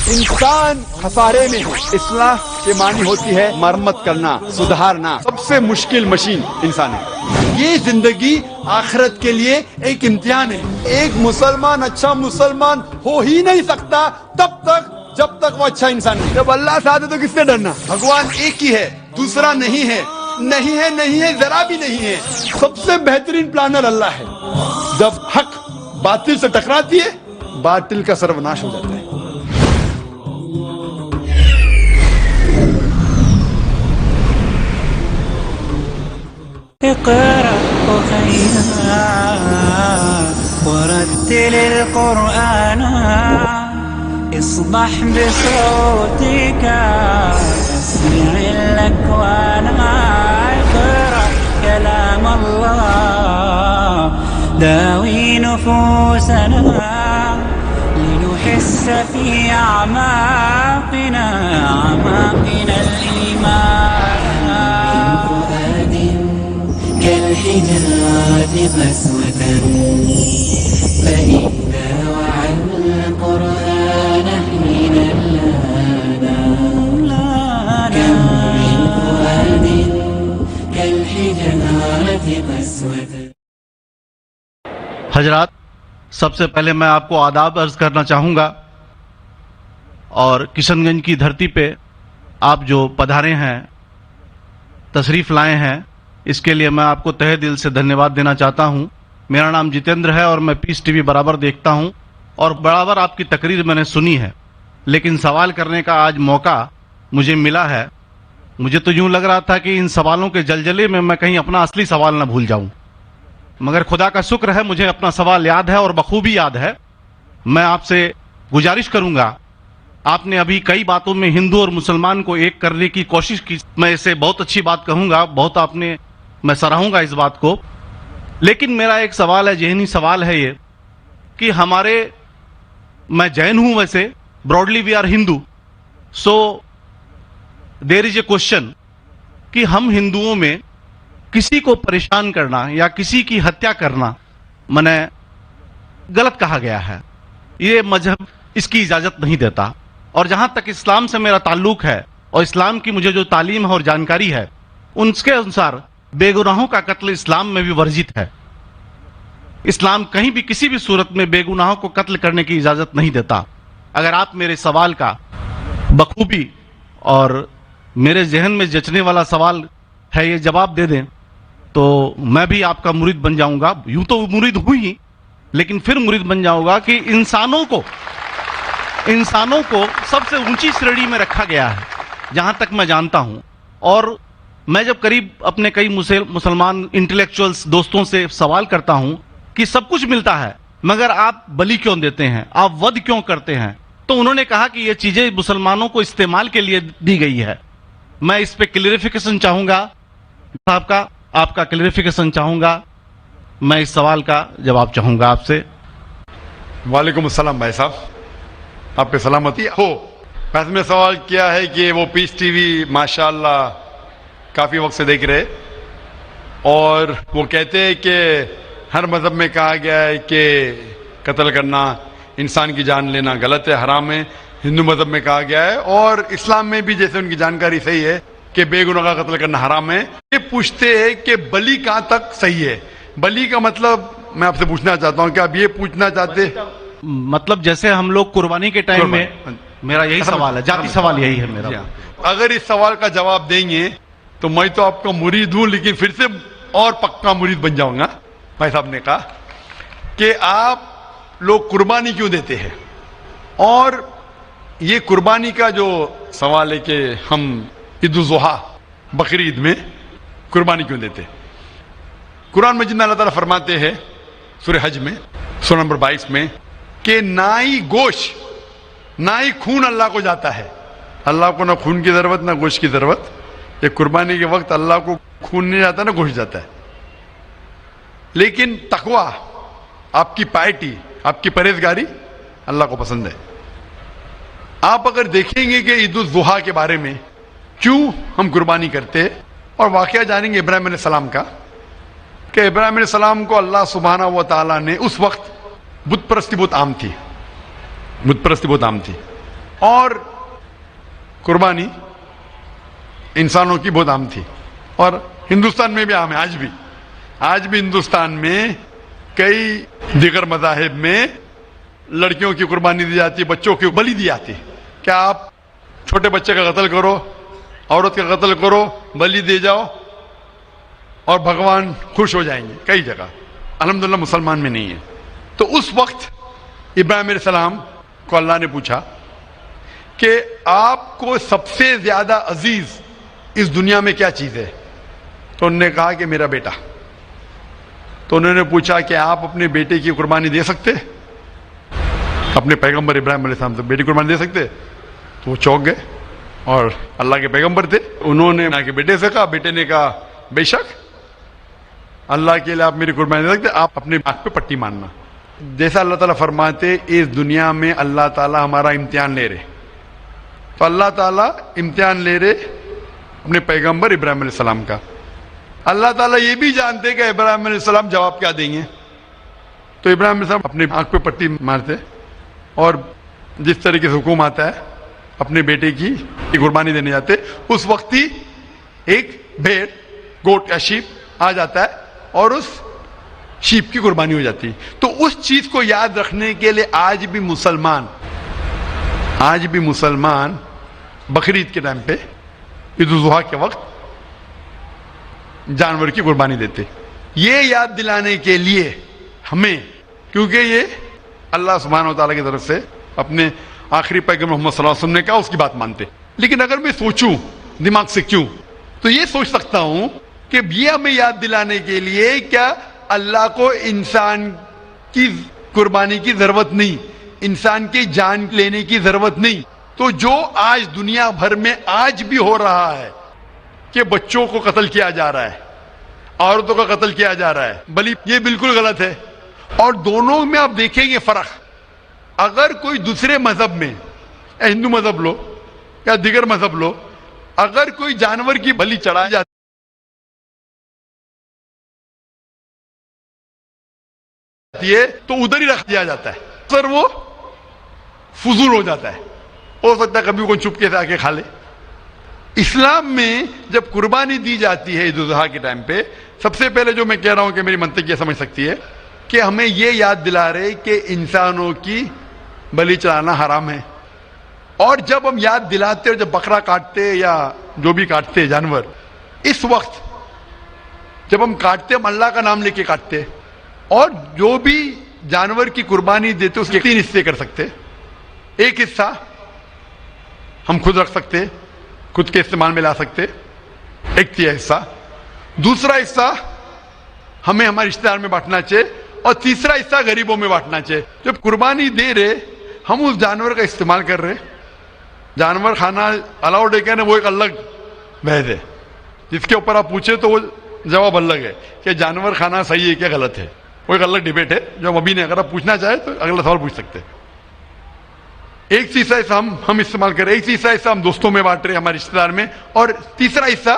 इंसान खसारे में है। इस्लाह के मानी होती है मरम्मत करना, सुधारना। सबसे मुश्किल मशीन इंसान है। ये जिंदगी आखिरत के लिए एक इम्तिहान है। एक मुसलमान अच्छा मुसलमान हो ही नहीं सकता तब तक जब तक वो अच्छा इंसान नहीं। जब अल्लाह से आते तो किससे डरना? भगवान एक ही है, दूसरा नहीं है, नहीं है, नहीं है, जरा भी नहीं है। सबसे बेहतरीन प्लानर अल्लाह है। जब हक बातिल से टकराती है, बातिल का सर्वनाश हो जाता है। اقرأ أخيها ورتل القرآن اصبح بصوتك اسمع الأكوان اقرأ كلام الله داوي نفوسنا لنحس في أعماقنا الإيمان فؤاد كالحجارة قسوة فإذا وعى القرآن حين لانا كم من فؤاد كالحجارة قسوة. हजरात, सबसे पहले मैं आपको आदाब अर्ज करना चाहूँगा और किशनगंज की धरती पे आप जो पधारे हैं, तशरीफ़ लाए हैं, इसके लिए मैं आपको तहे दिल से धन्यवाद देना चाहता हूँ। मेरा नाम जितेंद्र है और मैं पीस टीवी बराबर देखता हूँ और बराबर आपकी तकरीर मैंने सुनी है, लेकिन सवाल करने का आज मौका मुझे मिला है। मुझे तो यूँ लग रहा था कि इन सवालों के जलजले में मैं कहीं अपना असली सवाल न भूल जाऊँ, मगर खुदा का शुक्र है मुझे अपना सवाल याद है और बखूबी याद है। मैं आपसे गुजारिश करूंगा, आपने अभी कई बातों में हिंदू और मुसलमान को एक करने की कोशिश की, मैं इसे बहुत अच्छी बात कहूंगा, बहुत आपने, मैं सराहूंगा इस बात को। लेकिन मेरा एक सवाल है, ज़हनी सवाल है ये कि हमारे, मैं जैन हूं वैसे, broadly we are Hindu, so there is a question कि हम हिंदुओं में किसी को परेशान करना या किसी की हत्या करना मने गलत कहा गया है। ये मजहब इसकी इजाजत नहीं देता और जहां तक इस्लाम से मेरा ताल्लुक है और इस्लाम की मुझे जो तालीम है और जानकारी है, उनके अनुसार बेगुनाहों का कत्ल इस्लाम में भी वर्जित है। इस्लाम कहीं भी किसी भी सूरत में बेगुनाहों को कत्ल करने की इजाजत नहीं देता। अगर आप मेरे सवाल का बखूबी और मेरे जहन में जचने वाला सवाल है ये जवाब दे दें तो मैं भी आपका मुरीद बन जाऊंगा। यूं तो मुरीद हुई ही, लेकिन फिर मुरीद बन जाऊंगा कि इंसानों को सबसे ऊंची श्रेणी में रखा गया है जहां तक मैं जानता हूं। और मैं जब करीब अपने कई मुसलमान इंटेलेक्चुअल्स दोस्तों से सवाल करता हूं कि सब कुछ मिलता है मगर आप बलि क्यों देते हैं, आप वध क्यों करते हैं, तो उन्होंने कहा कि ये चीजें मुसलमानों को इस्तेमाल के लिए दी गई है। मैं इस पे क्लियरिफिकेशन चाहूंगा साहब का, आपका क्लियरिफिकेशन चाहूंगा। मैं इस सवाल का जवाब चाहूंगा आपसे। वालेकुम अस्सलाम भाई साहब, आपके सलामती हो। वैसे में सवाल किया है कि वो पीस टीवी माशाअल्लाह काफ़ी वक्त से देख रहे और वो कहते हैं कि हर मज़हब में कहा गया है कि कत्ल करना, इंसान की जान लेना गलत है, हराम है। हिंदू मज़हब में कहा गया है और इस्लाम में भी जैसे उनकी जानकारी सही है कि बेगुनाह का कत्ल करना हराम है। ये पूछते हैं कि बलि कहाँ तक सही है। बलि का मतलब मैं आपसे पूछना चाहता हूँ कि आप ये पूछना चाहते, मतलब जैसे हम लोग कुर्बानी के टाइम में, मेरा यही सवाल है, जाती सवाल यही है मेरा। अगर इस सवाल का जवाब देंगे तो मैं तो आपका मुरीद हूं, लेकिन फिर से और पक्का मुरीद बन जाऊंगा। भाई साहब ने कहा कि आप लोग कुर्बानी क्यों देते हैं, और ये कुर्बानी का जो सवाल है कि हम ईद उल जुहा बकरी ईद में कुर्बानी क्यों देते। कुरान मजीद में अल्लाह ताला फरमाते हैं सूरह हज में सूरह नंबर 22 में कि ना ही गोश्त ना ही खून अल्लाह को जाता है। अल्लाह को ना खून की जरूरत ना गोश्त की जरूरत। ये कुर्बानी के वक्त अल्लाह को खून नहीं जाता ना गोश्त जाता है। लेकिन तकवा, आपकी पायटी, आपकी परहेजगारी अल्लाह को पसंद है। आप अगर देखेंगे कि ईद उल जुहा के बारे में क्यों हम कुर्बानी करते हैं और वाकया जानेंगे इब्राहिम अलैहिस्सलाम का कि इब्राहिम अलैहिस्सलाम को अल्लाह सुब्हाना व तआला ने, उस वक्त बुत परस्ती बहुत आम थी, बुत परस्ती बहुत आम थी اور قربانی انسانوں کی بہت عام تھی، اور ہندوستان میں بھی عام ہے آج بھی ہندوستان میں کئی دیگر مذاہب میں لڑکیوں کی قربانی دی جاتی ہے، بچوں کی بلی دی جاتی ہے کہ آپ چھوٹے بچے کا قتل کرو، عورت کا قتل کرو، بلی دے جاؤ اور بھگوان خوش ہو جائیں گے. کئی جگہ الحمدللہ مسلمان میں نہیں ہے. تو اس وقت ابراہیم علیہ السلام کو اللہ نے پوچھا کہ آپ کو سب سے زیادہ عزیز اس دنیا میں کیا چیز ہے؟ تو انہوں نے کہا کہ میرا بیٹا. تو انہوں نے پوچھا کہ آپ اپنے بیٹے کی قربانی دے سکتے؟ اپنے پیغمبر ابراہیم علیہ السلام سے بیٹی قربانی دے سکتے؟ تو وہ چونک گئے، اور اللہ کے پیغمبر تھے. انہوں نے کے بیٹے سے کہا، بیٹے نے کہا بے شک اللہ کے لیے آپ میری قربانی دے سکتے، آپ اپنے آنکھ پہ پٹی ماننا. جیسا اللہ تعالیٰ فرماتے اس دنیا میں اللہ تعالیٰ ہمارا امتحان لے رہے، تو اللہ تعالیٰ امتحان لے رہے اپنے پیغمبر ابراہیم علیہ السلام کا. اللہ تعالیٰ یہ بھی جانتے کہ ابراہیم علیہ السلام جواب کیا دیں گے. تو ابراہیم علیہ السلام اپنے آنکھ پہ پٹی مارتے، اور جس طریقے سے حکم آتا ہے اپنے بیٹے کی قربانی دینے جاتے، اس وقت ہی ایک بھیڑ، گوٹ یا شیپ آ جاتا ہے اور اس شیپ کی قربانی ہو جاتی ہے. تو اس چیز کو یاد رکھنے کے لیے آج بھی مسلمان بقرعید کے ٹائم پہ، عید الاضحیٰ کے وقت جانور کی قربانی دیتے. یہ یاد دلانے کے لیے ہمیں، کیونکہ یہ اللہ سبحانہ و تعالیٰ کی طرف سے اپنے آخری پیغمبر محمد صلی اللہ علیہ وسلم نے کہا، اس کی بات مانتے. لیکن اگر میں سوچوں دماغ سے کیوں، تو یہ سوچ سکتا ہوں کہ یہ ہمیں یاد دلانے کے لیے کیا اللہ کو انسان کی قربانی کی ضرورت نہیں، انسان کی جان لینے کی ضرورت نہیں. تو جو آج دنیا بھر میں آج بھی ہو رہا ہے کہ بچوں کو قتل کیا جا رہا ہے، عورتوں کا قتل کیا جا رہا ہے، بلی، یہ بالکل غلط ہے. اور دونوں میں آپ دیکھیں گے فرق. اگر کوئی دوسرے مذہب میں، ہندو مذہب لو یا دیگر مذہب لو، اگر کوئی جانور کی بلی چڑھائی جاتی ہے تو ادھر ہی رکھ دیا جاتا ہے، سر وہ فضول ہو جاتا ہے. ہو سکتا ہے کبھی کوئی چپکے سے آ کے کھا لے. اسلام میں جب قربانی دی جاتی ہے عید الاضحیٰ کے ٹائم پہ، سب سے پہلے جو میں کہہ رہا ہوں کہ میری منطق یہ سمجھ سکتی ہے کہ ہمیں یہ یاد دلا رہے کہ انسانوں کی بلی چڑھانا حرام ہے. اور جب ہم یاد دلاتے اور جب بکرا کاٹتے یا جو بھی کاٹتے جانور، اس وقت جب ہم کاٹتے ہم اللہ کا نام لے کے کاٹتے. اور جو بھی جانور کی قربانی دیتے اس کے 3 حصے کر سکتے. ایک حصہ ہم خود رکھ سکتے، خود کے استعمال میں لا سکتے، ایک 3 حصہ. دوسرا حصہ ہمیں ہمارے رشتہ دار میں بانٹنا چاہیے، اور تیسرا حصہ غریبوں میں بانٹنا چاہیے. جب قربانی دے رہے ہم اس جانور کا استعمال کر رہے. جانور کھانا الاؤڈ ہے کیا نہیں وہ ایک الگ بحث ہے، جس کے اوپر آپ پوچھے تو وہ جواب الگ ہے کہ جانور کھانا صحیح ہے کیا غلط ہے، وہ ایک الگ ڈیبیٹ ہے جو ہم ابھی نہیں. اگر آپ پوچھنا چاہیں تو اگلا سوال پوچھ سکتے. ایک تیسرا حصہ ہم استعمال کر رہے، ایک تیسرا حصہ ہم دوستوں میں بانٹ رہے ہمارے رشتہ دار میں، اور تیسرا حصہ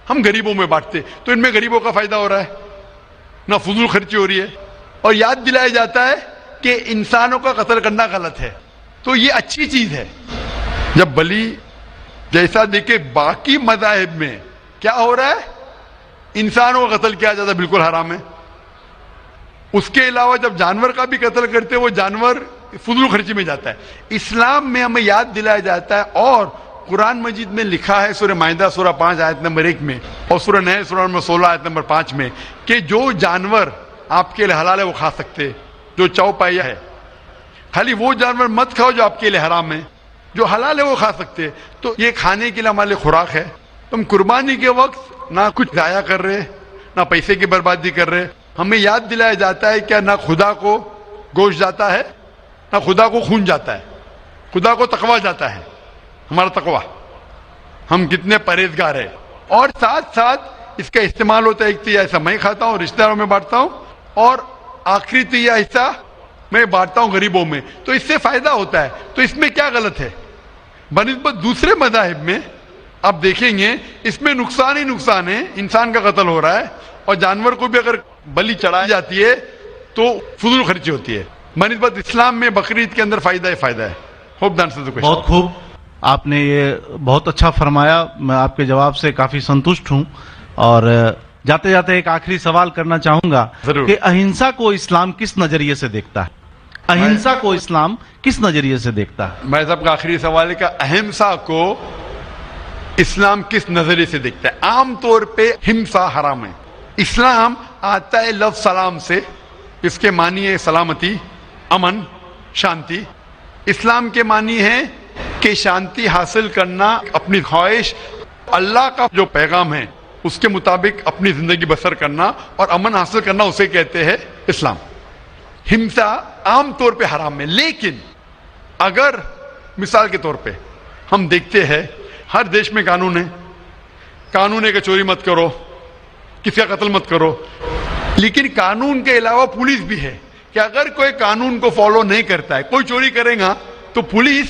ہم غریبوں میں بانٹتے. تو ان میں غریبوں کا فائدہ ہو رہا ہے، نہ فضول خرچی ہو رہی ہے، اور یاد دلایا جاتا ہے کہ انسانوں کا قتل کرنا غلط ہے. تو یہ اچھی چیز ہے. جب بلی جیسا دیکھے باقی مذاہب میں کیا ہو رہا ہے، انسانوں کا قتل کیا جاتا ہے، بالکل حرام ہے. اس کے علاوہ جب جانور کا بھی قتل کرتے وہ جانور فضول خرچی میں جاتا ہے. اسلام میں ہمیں یاد دلایا جاتا ہے، اور قرآن مجید میں لکھا ہے سورہ مائدہ سورہ 5 آیت نمبر 1 میں، اور سورہ نحل سورہ نمبر 16 آیت نمبر 5 میں، کہ جو جانور آپ کے لیے حلال ہے وہ کھا سکتے، جو چوپایا ہے. خالی وہ جانور مت کھاؤ جو آپ کے لیے حرام ہے، جو حلال ہے وہ کھا سکتے. تو یہ کھانے کے لیے ہمارے لیے خوراک ہے. تم قربانی کے وقت نہ کچھ ضائع کر رہے، نہ پیسے کی بربادی کر رہے. ہمیں یاد دلایا جاتا ہے کہ نہ خدا کو گوشت جاتا ہے، نہ خدا کو خون جاتا ہے، خدا کو تقویٰ جاتا ہے. ہمارا تقویٰ، ہم کتنے پرہیزگار ہیں. اور ساتھ ساتھ اس کا استعمال ہوتا ہے. ایک تیسرا حصہ میں کھاتا ہوں، رشتہ داروں میں بانٹتا ہوں، اور آخری تیسرا حصہ میں بانٹتا ہوں غریبوں میں. تو اس سے فائدہ ہوتا ہے. تو اس میں کیا غلط ہے؟ بنسبت دوسرے مذاہب میں آپ دیکھیں گے اس میں نقصان ہی نقصان ہے. انسان کا قتل ہو رہا ہے، اور جانور کو بھی اگر بلی چڑھائی جاتی ہے تو فضول خرچی ہوتی ہے. بنسبت اسلام میں بقرعید کے اندر فائدہ ہی فائدہ ہے. Hope that answers the question. बहुत खूब, आपने ये बहुत अच्छा फरमाया। मैं आपके जवाब से काफी संतुष्ट हूं। और जाते जाते एक आखिरी सवाल करना चाहूंगा जरूर। कि अहिंसा को इस्लाम किस नजरिए से देखता है? अहिंसा को इस्लाम किस नजरिए से देखता है? मैं सबका आखिरी सवाल है कि अहिंसा को इस्लाम किस नजरिए से देखता है? आमतौर पे हिंसा हराम है। इस्लाम आता है लफ्ज सलाम से, इसके मानी है सलामती, अमन, शांति। इस्लाम के मानी है कि शांति हासिल करना, अपनी ख्वाहिश, अल्लाह का जो पैगाम है उसके मुताबिक अपनी जिंदगी बसर करना और अमन हासिल करना, उसे कहते हैं इस्लाम। हिंसा आमतौर पे हराम है, लेकिन अगर मिसाल के तौर पे हम देखते हैं हर देश में कानून है कि चोरी मत करो, किसी का कत्ल मत करो, लेकिन कानून के अलावा पुलिस भी है कि अगर कोई कानून को फॉलो नहीं करता है, कोई चोरी करेगा तो पुलिस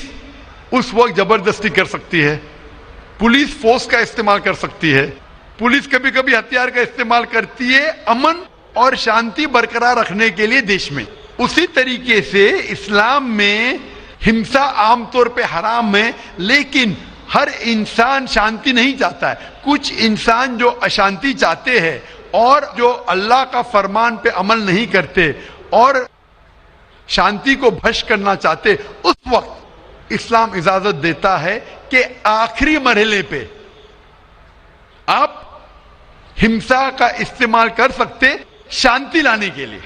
उस वक्त जबरदस्ती कर सकती है, पुलिस फोर्स का इस्तेमाल कर सकती है, पुलिस कभी कभी हथियार का इस्तेमाल करती है अमन और शांति बरकरार रखने के लिए देश में। उसी तरीके से इस्लाम में हिंसा आमतौर पे हराम है, लेकिन हर इंसान शांति नहीं चाहता है। कुछ इंसान जो अशांति चाहते हैं और जो अल्लाह का फरमान पे अमल नहीं करते और शांति को भ्रष्ट करना चाहते, उस वक्त इस्लाम इजाजत देता है कि आखिरी मरहले पे आप हिंसा का इस्तेमाल कर सकते शांति लाने के लिए,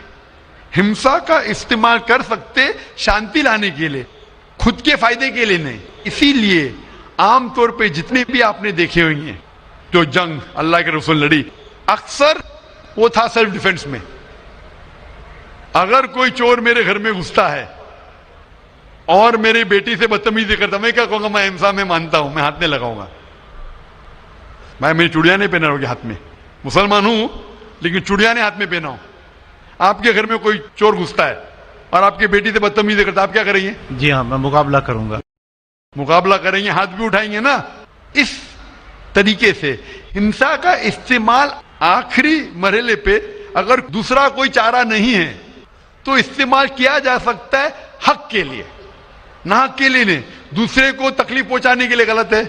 हिंसा का इस्तेमाल कर सकते शांति लाने के लिए, खुद के फायदे के लिए नहीं। इसीलिए आमतौर पे जितने भी आपने देखे होंगे जो जंग अल्लाह के रसूल लड़ी, अक्सर वो था सेल्फ डिफेंस में। अगर कोई चोर मेरे घर में घुसता है और मेरी बेटी से बदतमीजी करता, मैं क्या कहूंगा? मैं हिंसा में मानता हूं, मैं हाथ नहीं लगाऊंगा। मैं मेरी चूड़ियां नहीं पहना होगी हाथ में, मुसलमान हूं लेकिन चूड़ियां नहीं हाथ में पहना हूं। आपके घर में कोई चोर घुसता है और आपकी बेटी से बदतमीजी करता, आप क्या करेंगे? जी हाँ, मैं मुकाबला करूंगा। मुकाबला करेंगे, हाथ भी उठाएंगे ना। इस तरीके से हिंसा का इस्तेमाल आखिरी मरहले पे, अगर दूसरा कोई चारा नहीं है तो इस्तेमाल किया जा सकता है हक के लिए, ना हक के लिए नहीं। दूसरे को तकलीफ पहुंचाने के लिए गलत है,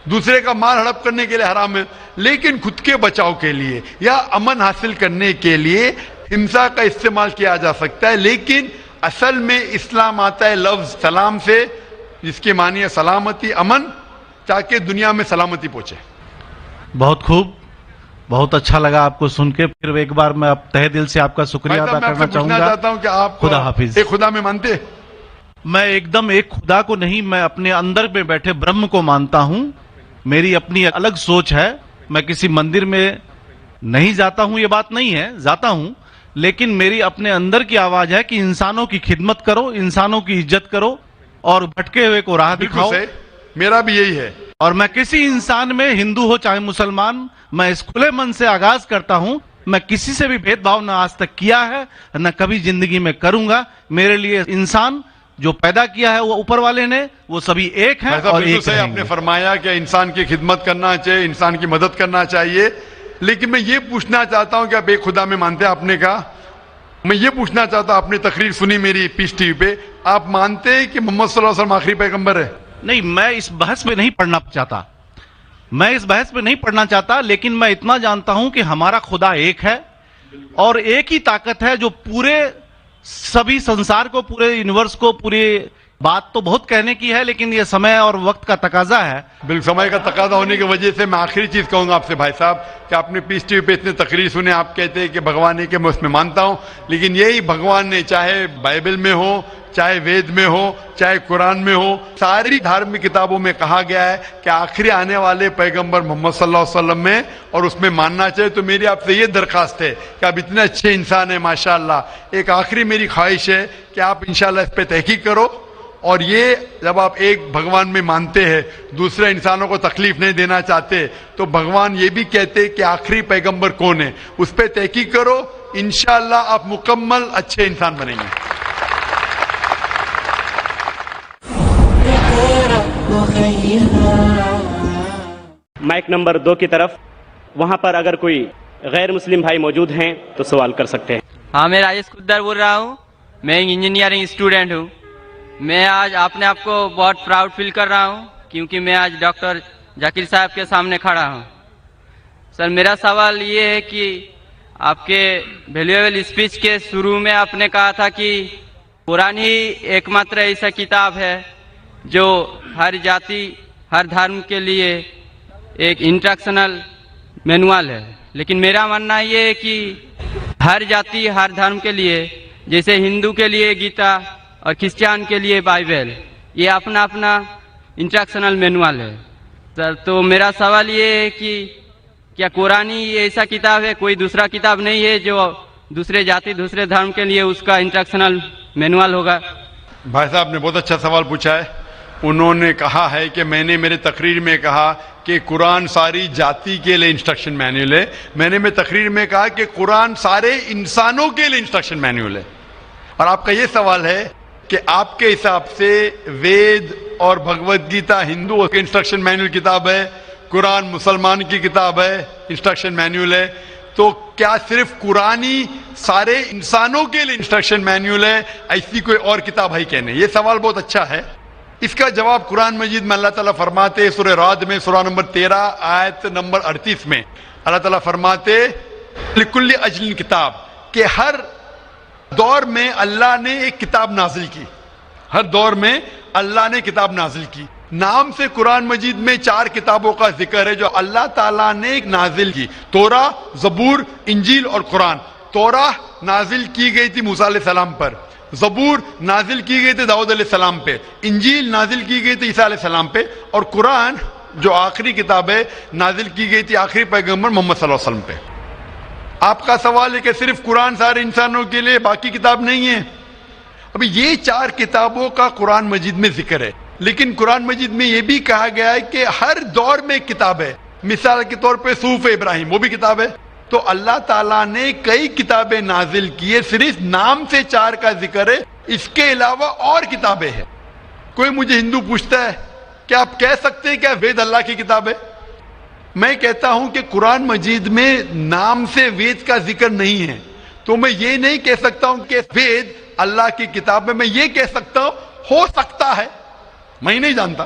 दूसरे का माल हड़प करने के लिए हराम है, लेकिन खुद के बचाव के लिए या अमन हासिल करने के लिए हिंसा का इस्तेमाल किया जा सकता है। लेकिन असल में इस्लाम आता है लफ्ज सलाम से, जिसके मानी है सलामती, अमन, ताकि दुनिया में सलामती पहुंचे। बहुत खूब, बहुत अच्छा लगा आपको सुन के। फिर एक बार मैं अब तहे दिल से आपका शुक्रिया अदा करना चाहूंगा। चाहता हूं कि आप खुदा हाफिज। एक खुदा में मानते हैं? मैं एकदम एक खुदा को नहीं, मैं अपने अंदर में बैठे ब्रह्म को मानता हूं। मेरी अपनी अलग सोच है। मैं किसी मंदिर में नहीं जाता हूं, ये बात नहीं है, जाता हूं, लेकिन मेरी अपने अंदर की आवाज है कि इंसानों की खिदमत करो, इंसानों की इज्जत करो और भटके हुए को राह दिखाओ। मेरा भी यही है। और मैं किसी इंसान में, हिंदू हो चाहे मुसलमान, मैं इस खुले मन से आगाज करता हूं। मैं किसी से भी भेदभाव न आज तक किया है, न कभी जिंदगी में करूंगा। मेरे लिए इंसान जो पैदा किया है वो ऊपर वाले ने, वो सभी एक है और एक रहेंगे। आपने फरमाया कि इंसान की खिदमत करना चाहिए, इंसान की मदद करना चाहिए, लेकिन मैं ये पूछना चाहता हूं कि आप एक खुदा में मानते हैं? आपने कहा, मैं ये पूछना चाहता हूं, आपने तकरीर सुनी मेरी पीस टीवी पे, आप मानते हैं कि मोहम्मद सल्लल्लाहु अलैहि वसल्लम आखिरी पैगंबर है? नहीं, मैं इस बहस में नहीं पढ़ना चाहता, मैं इस बहस में नहीं पढ़ना चाहता, लेकिन मैं इतना जानता हूं कि हमारा खुदा एक है और एक ही ताकत है जो पूरे सभी संसार को, पूरे यूनिवर्स को, पूरी बात तो बहुत कहने की है, लेकिन ये समय और वक्त का तकाजा है। बिल्कुल, समय का तकाजा होने की वजह से मैं आखिरी चीज कहूंगा आपसे भाई साहब कि आपने पीस टीवी पे इतने तकरीर सुने, आप कहते हैं कि भगवान है, कि मैं उसमें मानता हूं, लेकिन यही भगवान ने, चाहे बाइबल में हो, चाहे वेद में हो, चाहे कुरान में हो, सारी धार्मिक किताबों में कहा गया है कि आखिरी आने वाले पैगंबर मोहम्मद सल्लल्लाहु अलैहि वसल्लम में, और उसमें मानना चाहिए। तो मेरी आपसे ये दरखास्त है कि आप इतने अच्छे इंसान हैं माशाअल्लाह, एक आखिरी मेरी ख्वाहिश है कि आप इंशाअल्लाह इस पे तहकीक करो, और ये जब आप एक भगवान में मानते हैं, दूसरे इंसानों को तकलीफ नहीं देना चाहते, तो भगवान ये भी कहते हैं कि आखिरी पैगंबर कौन है, उस पर तहकीक करो, इंशाअल्लाह आप मुकम्मल अच्छे इंसान बनेंगे। माइक नंबर 2 की तरफ, वहां पर अगर कोई गैर मुस्लिम भाई मौजूद हैं तो सवाल कर सकते हैं। हाँ, मैं राजेश कुद्दर बोल रहा हूँ। मैं इंजीनियरिंग स्टूडेंट हूँ। میں آج اپنے آپ کو بہت پراؤڈ فیل کر رہا ہوں کیونکہ میں آج ڈاکٹر ذاکر صاحب کے سامنے کھڑا ہوں. سر میرا سوال یہ ہے کہ آپ کے ویلیویبل اسپیچ کے شروع میں آپ نے کہا تھا کہ قرآن ہی ایک ماتر ایسا کتاب ہے جو ہر جاتی ہر دھرم کے لیے ایک انسٹرکشنل مینوال ہے. لیکن میرا ماننا یہ ہے کہ ہر جاتی ہر دھرم کے لیے جیسے ہندو کے لیے گیتا اور کرسچن کے لیے بائبل یہ اپنا اپنا انسٹرکشنل مینوال ہے. سر تو میرا سوال یہ ہے کہ کیا قرآن ہی ایسا کتاب ہے کوئی دوسرا کتاب نہیں ہے جو دوسرے جاتی دوسرے دھرم کے لیے اس کا انسٹرکشنل مینوال ہوگا؟ بھائی صاحب نے بہت اچھا سوال پوچھا ہے. انہوں نے کہا ہے کہ میں نے میرے تقریر میں کہا کہ قرآن ساری جاتی کے لیے انسٹرکشن مینوئل ہے. میں نے تقریر میں کہا کہ قرآن سارے انسانوں کے لیے انسٹرکشن مینوئل ہے. اور آپ کا یہ سوال ہے کہ آپ کے حساب سے وید اور بھگوت گیتا ہندو کے انسٹرکشن مینوئل کتاب ہے, قرآن مسلمان کی کتاب ہے, انسٹرکشن مینوئل ہے, تو کیا صرف قرآن ہی سارے انسانوں کے لیے انسٹرکشن مینوئل ہے, ایسی کوئی اور کتاب ہے کہ نہیں؟ یہ سوال بہت اچھا ہے. اس کا جواب قرآن مجید میں اللہ تعالیٰ فرماتے سورہ رعد میں سورہ نمبر 13 آیت نمبر 38 میں اللہ تعالیٰ فرماتے لکل اجل کتاب کہ ہر دور میں اللہ نے ایک کتاب نازل کی. ہر دور میں اللہ نے کتاب نازل کی. نام سے قرآن مجید میں 4 کتابوں کا ذکر ہے جو اللہ تعالیٰ نے ایک نازل کی. توراہ, زبور, انجیل اور قرآن. توراہ نازل کی گئی تھی موسیٰ علیہ السلام پر, زبور نازل کی گئی تھی داؤد علیہ السلام پہ, انجیل نازل کی گئی تھی عیسیٰ علیہ السلام پہ, اور قرآن جو آخری کتاب ہے نازل کی گئی تھی آخری پیغمبر محمد صلی اللہ علیہ وسلم پہ. آپ کا سوال ہے کہ صرف قرآن سارے انسانوں کے لیے باقی کتاب نہیں ہے. ابھی یہ 4 کتابوں کا قرآن مجید میں ذکر ہے, لیکن قرآن مجید میں یہ بھی کہا گیا ہے کہ ہر دور میں ایک کتاب ہے. مثال کے طور پہ صحف ابراہیم وہ بھی کتاب ہے. تو اللہ تعالیٰ نے کئی کتابیں نازل کی ہے, صرف نام سے 4 کا ذکر ہے, اس کے علاوہ اور کتابیں ہیں. کوئی مجھے ہندو پوچھتا ہے کہ آپ کہہ سکتے ہیں کیا وید اللہ کی کتاب ہے؟ میں کہتا ہوں کہ قرآن مجید میں نام سے وید کا ذکر نہیں ہے, تو میں یہ نہیں کہہ سکتا ہوں کہ وید اللہ کی کتاب ہے. میں یہ کہہ سکتا ہوں ہو سکتا ہے, میں نہیں جانتا,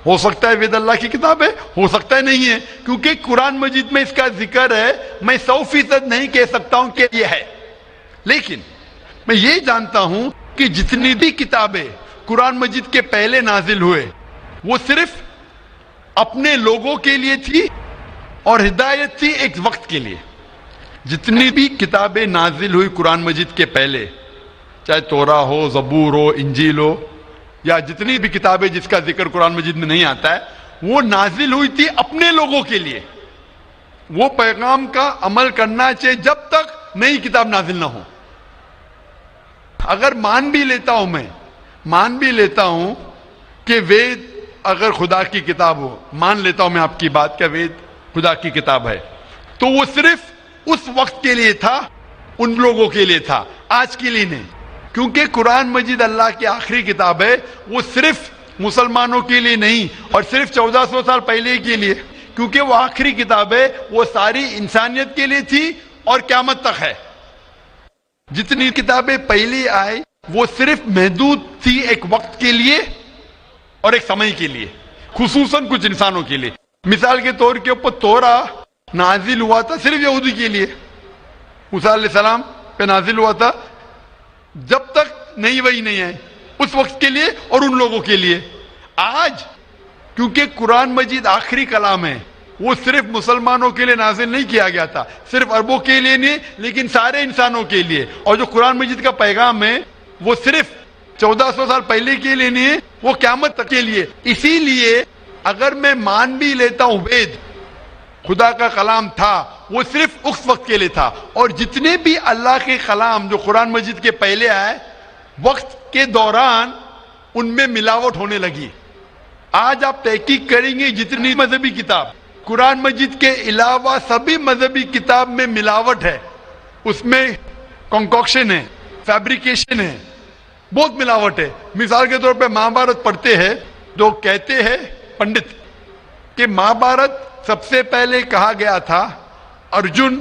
ہو سکتا ہے وید اللہ کی کتاب ہے, ہو سکتا ہے نہیں ہے, کیونکہ قرآن مجید میں اس کا ذکر ہے. میں 100% نہیں کہہ سکتا ہوں کہ یہ ہے, لیکن میں یہ جانتا ہوں کہ جتنی بھی کتابیں قرآن مجید کے پہلے نازل ہوئے وہ صرف اپنے لوگوں کے لیے تھی اور ہدایت تھی ایک وقت کے لیے. جتنی بھی کتابیں نازل ہوئی قرآن مجید کے پہلے, چاہے توراہ ہو, زبور ہو, انجیل ہو, یا جتنی بھی کتابیں جس کا ذکر قرآن مجید میں نہیں آتا ہے, وہ نازل ہوئی تھی اپنے لوگوں کے لیے. وہ پیغام کا عمل کرنا چاہیے جب تک نئی کتاب نازل نہ ہو. اگر مان بھی لیتا ہوں کہ وید اگر خدا کی کتاب ہو, مان لیتا ہوں میں آپ کی بات کہ وید خدا کی کتاب ہے, تو وہ صرف اس وقت کے لیے تھا, ان لوگوں کے لیے تھا, آج کے لیے نہیں. کیونکہ قرآن مجید اللہ کی آخری کتاب ہے, وہ صرف مسلمانوں کے لیے نہیں اور صرف 1400 سال پہلے کے لیے, کیونکہ وہ آخری کتاب ہے, وہ ساری انسانیت کے لیے تھی اور قیامت تک ہے. جتنی کتابیں پہلے آئی وہ صرف محدود تھی ایک وقت کے لیے اور ایک سمے کے لیے, خصوصاً کچھ انسانوں کے لیے. مثال کے طور کے اوپر توراہ نازل ہوا تھا صرف یہودی کے لیے, موسیٰ علیہ السلام پہ نازل ہوا تھا جب تک نئی وحی نہیں آئی, اس وقت کے لیے اور ان لوگوں کے لیے. آج کیونکہ قرآن مجید آخری کلام ہے, وہ صرف مسلمانوں کے لیے نازل نہیں کیا گیا تھا, صرف عربوں کے لیے نہیں لیکن سارے انسانوں کے لیے. اور جو قرآن مجید کا پیغام ہے وہ صرف 1400 سال پہلے کے لیے نہیں ہے, وہ قیامت تک کے لیے. اسی لیے اگر میں مان بھی لیتا ہوں وید خدا کا کلام تھا, وہ صرف اس وقت کے لیے تھا, اور جتنے بھی اللہ کے کلام جو قرآن مجید کے پہلے آئے وقت کے دوران ان میں ملاوٹ ہونے لگی. آج آپ تحقیق کریں گے جتنی مذہبی کتاب قرآن مجید کے علاوہ سبھی مذہبی کتاب میں ملاوٹ ہے, اس میں کنکوکشن ہے, فیبریکیشن ہے, بہت ملاوٹ ہے. مثال کے طور پہ مہابھارت پڑھتے ہیں جو کہتے ہیں پنڈت کہ مہابھارت سب سے پہلے کہا گیا تھا, ارجن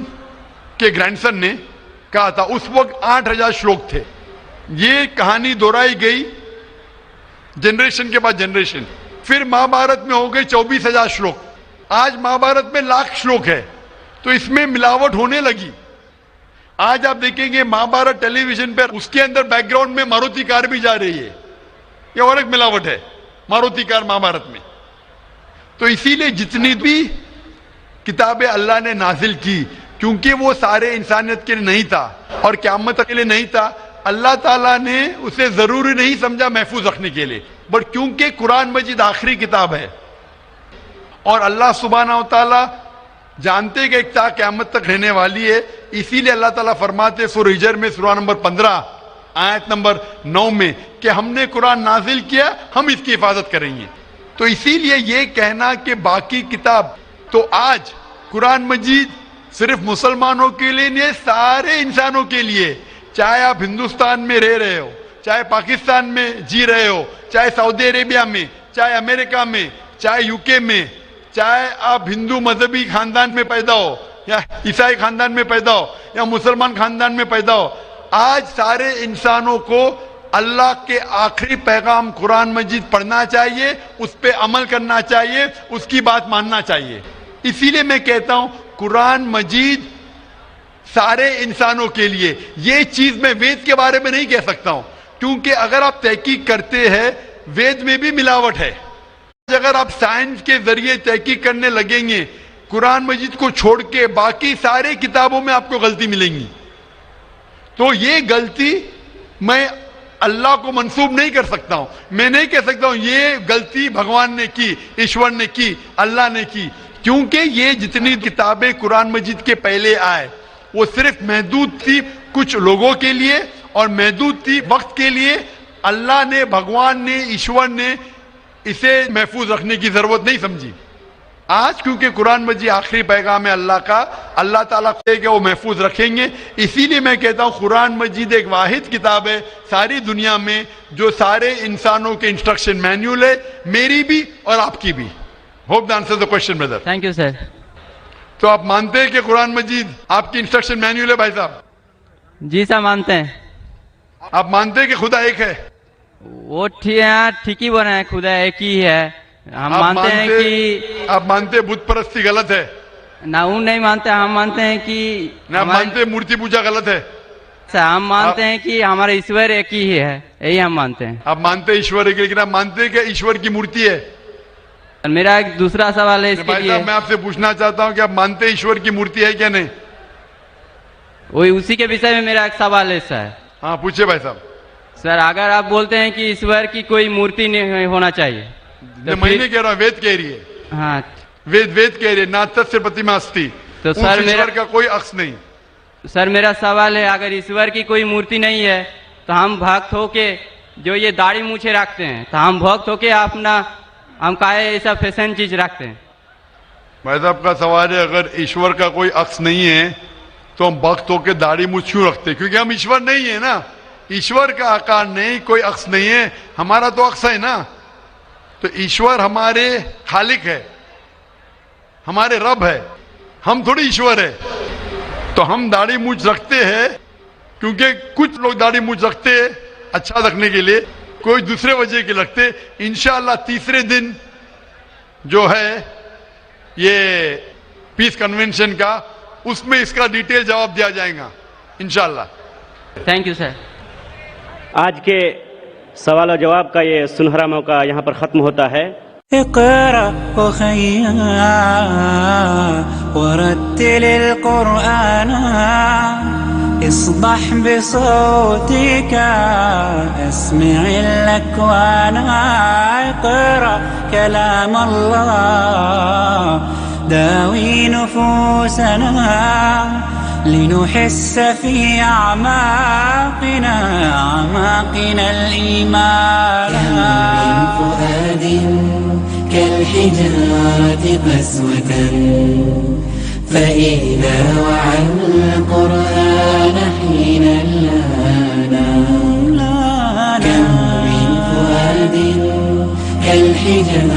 کے گرینڈ سن نے کہا تھا, اس وقت 8000 شلوک تھے. یہ کہانی دہرائی گئی जनरेशन के बाद जनरेशन। फिर महाभारत में हो गए 24,000 श्लोक, आज महाभारत में लाख श्लोक है, तो इसमें मिलावट होने लगी। आज आप देखेंगे महाभारत टेलीविजन पर, उसके अंदर बैकग्राउंड में मारुति कार भी जा रही है, ये और एक मिलावट है मारुति कार महाभारत में। तो इसीलिए जितनी भी किताबें अल्लाह ने नाजिल की, क्योंकि वो सारे इंसानियत के लिए नहीं था और क़यामत के लिए नहीं था, अल्लाह ताला ने उसे जरूरी नहीं समझा महफूज रखने के लिए, बट क्योंकि कुरान मजीद आखिरी किताब है और अल्लाह सुब्हानहू तआला जानते कि एक ता क़यामत तक रहने वाली है, इसीलिए अल्लाह ताला फरमाते सूरह हिजर में सूरा नंबर 15 आयत नंबर 9 में कि हमने कुरान नाजिल किया, हम इसकी हिफाजत करेंगे। तो इसीलिए ये कहना कि बाकी किताब, तो आज कुरान मजीद सिर्फ मुसलमानों के लिए नहीं, सारे इंसानों के लिए, चाहे आप हिंदुस्तान में रह रहे हो, चाहे पाकिस्तान में जी रहे हो, चाहे सऊदी अरेबिया में, चाहे अमेरिका में, चाहे यूके में, चाहे आप हिंदू मजहबी खानदान में पैदा हो या ईसाई खानदान में पैदा हो या मुसलमान खानदान में पैदा हो, आज सारे इंसानों को अल्लाह के आखिरी पैगाम कुरान मजीद पढ़ना चाहिए, उस पर अमल करना चाहिए, उसकी बात मानना चाहिए। इसीलिए मैं कहता हूं कुरान मजीद सारे इंसानों के लिए। ये चीज मैं वेद के बारे में नहीं कह सकता हूं, क्योंकि अगर आप तहकीक करते हैं वेद में भी मिलावट है। अगर आप साइंस के जरिए तहकीक करने लगेंगे, कुरान मजीद को छोड़ के बाकी सारे किताबों में आपको गलती मिलेंगी। तो ये गलती मैं अल्लाह को मंसूब नहीं कर सकता हूं, मैं नहीं कह सकता हूं ये गलती भगवान ने की, ईश्वर ने की, अल्लाह ने की, क्योंकि ये जितनी किताबें कुरान मजीद के पहले आए वो सिर्फ महदूद थी कुछ लोगों के लिए और महदूद थी वक्त के लिए। अल्लाह ने, भगवान ने, ईश्वर ने इसे महफूज रखने की जरूरत नहीं समझी। आज क्योंकि कुरान मजीद आखिरी पैगाम है अल्लाह का, अल्लाह ताला के वो महफूज रखेंगे। इसीलिए मैं कहता हूं कुरान मजीद एक वाहिद किताब है सारी दुनिया में जो सारे इंसानों के इंस्ट्रक्शन मैन्यूल है, मेरी भी और आपकी भी। Hope the answer the question brother. Thank you sir. तो आप मानते हैं कि कुरान मजीद आपकी इंस्ट्रक्शन मैन्यूल है भाई साहब? जी सर मानते हैं। आप मानते हैं कि खुदा एक है? वो ठीक ही बोल रहे हैं, खुदा एक ही है। हम मानते हैं कि आप मानते हैं बुत परस्ती गलत है? ना वो नहीं मानते, हम मानते हैं कि ना मानते मूर्ति पूजा गलत है? सर हम मानते हैं कि हमारा ईश्वर एक ही है, यही हम मानते हैं। आप मानते हैं ईश्वर एक, लेकिन आप मानते हैं कि ईश्वर की मूर्ति है? मेरा एक दूसरा सवाल है इसके भाई लिए। साहब मैं आपसे पूछना चाहता हूं कि आप मानते हैं ईश्वर की मूर्ति है क्या नहीं? वही उसी के विषय में मेरा एक सवाल है सर। हाँ पूछिए भाई साहब। सर अगर आप बोलते हैं कि ईश्वर की कोई मूर्ति नहीं होना चाहिए, तो मैं नहीं कह रहा, वेद कह रही है। हाँ वेद कह रही है ना तस्य प्रतिमा अस्ति, तो सर ईश्वर का कोई अक्स नहीं। सर मेरा सवाल है, अगर ईश्वर की कोई मूर्ति नहीं है तो हम भक्त होके जो ये दाढ़ी मूछे रखते हैं, तो हम भक्त होके अपना हम काहे ऐसा फैशन चीज रखते हैं? भाई साहब का सवाल है, अगर ईश्वर का कोई अक्स नहीं है तो हम भक्त होके दाढ़ी मूछ क्यों रखते? क्योंकि हम ईश्वर नहीं है ना, ईश्वर का आकार नहीं, कोई अक्स नहीं है, हमारा तो अक्स है ना। तो ईश्वर हमारे खालिक है, हमारे रब है, हम थोड़ी ईश्वर है। तो हम दाढ़ी मूछ रखते हैं क्योंकि कुछ लोग दाढ़ी मूछ रखते हैं अच्छा रखने के लिए, कोई दूसरे वजह के लगते। इंशाअल्लाह तीसरे दिन जो है ये पीस कन्वेंशन का, उसमें इसका डिटेल जवाब दिया जाएगा इंशाअल्लाह। Thank you sir. आज के सवाल और जवाब का ये सुनहरा मौका यहाँ पर ख़त्म होता है। اقرأ أخيا ورتل القرآن اصبح بصوتك اسمع الأكوان اقرأ كلام الله داوي نفوسنا لنحس في أعماقنا الإيمان. كم من فؤاد كالحجارة قسوة فإذا وعى القرآن حين لانا. كم من فؤاد كالحجارة